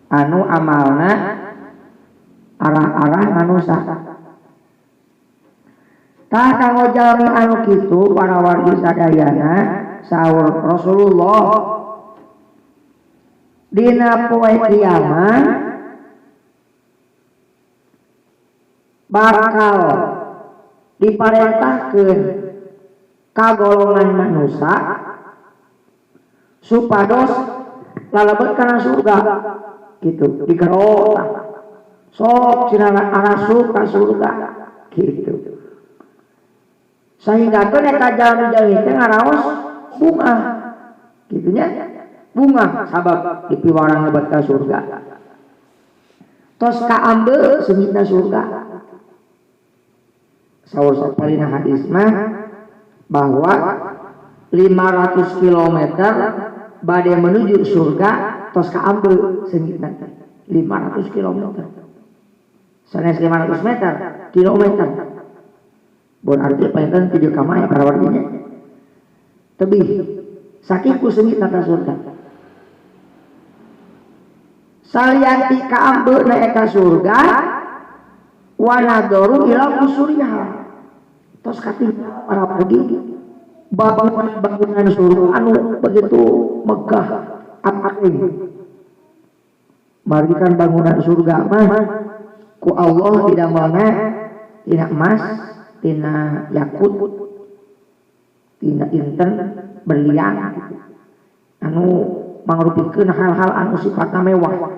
anu amalna arah-arah manusia. Tah kanggo jalmi anu kitu para wargi sadayana saur Rasulullah dina poe kiamat bakal diparentahkeun ka golongan manusia supados lalebet kana surga gitu digerot sok cenah arasup ka surga gitu. Sehingga kan eta jalmi-jalmi teh ngaraos bunga gitu nya, bunga sabab dipiwarang lebat ka surga tos kaambeul seungitna surga. Saur sapalina hadis mah bahwa 500 km bade menuju surga tos kaambeul seungitna 500 km. Sanes 500 meter kilometer. Bon arti paetan video kamaya para warginya. Tebih saking kusungit nata surga. Salianti kaambeuna eta surga wa nadoru ila usuriha. Tos katinggal para pergi bangunan surga anu begitu megah apapun. Marikan bangunan surga mah ku Allah tidak mana tina emas, tina yakut, tina inten berlian anu mangrupikeun hal-hal anu sifatna mewah.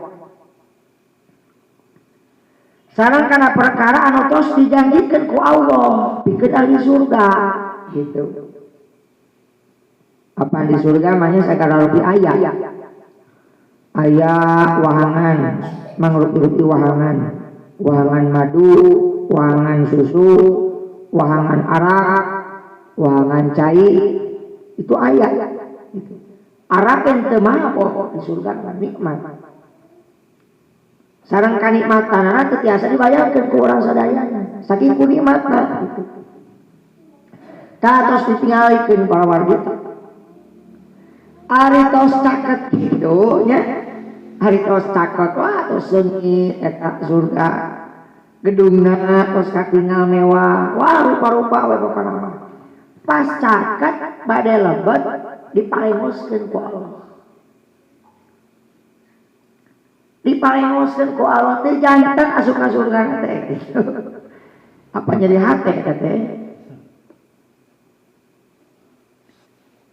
Sareng kana perkara anu tos dijanjikeun ku Allah pikeun ahli surga gitu. Apa di surga mah nya sagala rupi aya. Aya wahangan, mangrupi-rupi wahangan. Wahangan madu, wahangan susu, wahangan arak, wahangan cai, itu ayat. Arak yang temah pokok di surga nikmat. Sareng kanikmatanana teu tiasa dibayarkeun ku urang sadayana. Saking ku nikmatna gitu. Tah tos ditingalikeun para wargi. Ari tos caket kitu nya. Ari tos caket wah tos seungit eta surga. Gedungna tos katingal mewah, wah rupa-rupa we pokona mah. Pas caket bade lebet diparengoskeun ku Allah. Diparengoskeun ku Allah teh janten asup ka surga teh. Apa jadi hate teh?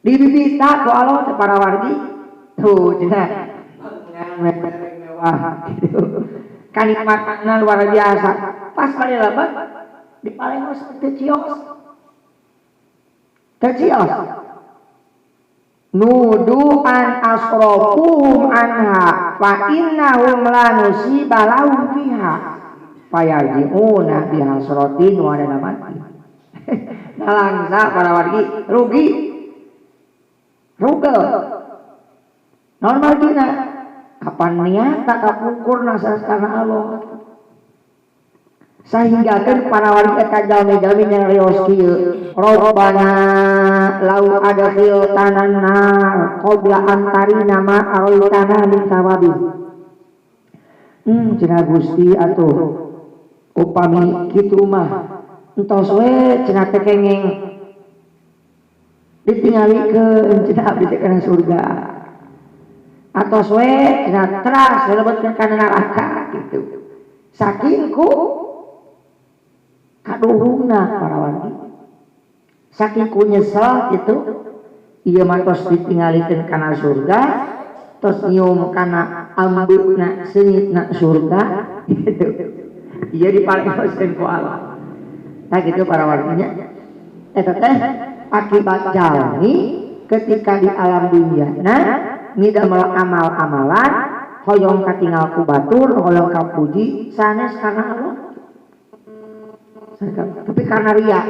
Dibibita ku Allah teh para wargi. Tuh cenah. Mewah gitu. Kanikmatanna luar biasa. Pas bade lebet diparengos teh cios. Teh cios. Nudu'an asrofuhum anha fa innahum la nusiba lahum fiha fayarji'una bihasratin wa nadamatin. Nalangsa para wargi rugi rugel normal dina kapan niata kapungkurna sareng Allah sehingga kan para wargi eta jalmi-jalmi yang rios kieu Rabbana lau adkhil tanan nar qabla antarina ma araitana min sawabi. Cenah Gusti atuh upami kitu mah entos we cenah teh kenging ditinggalikeun cenah abdi teh kana surga. Atos we cenah teras lebetkeun kana neraka gitu. Saking ku kaduhungna para wargi. Saking ku nyesel gitu ieu mah tos ditinggalikeun kana surga tos nyium kana ambeuna seungitna surga gitu. Ieu diparengoskeun ku Allah. Tah gitu para warginya. Eta teh akibat jalmi ketika di alam dunyana ngidamel amal-amalan hoyong katingal ku batur hoyong kapuji sanes karena Allah. Tapi karena ria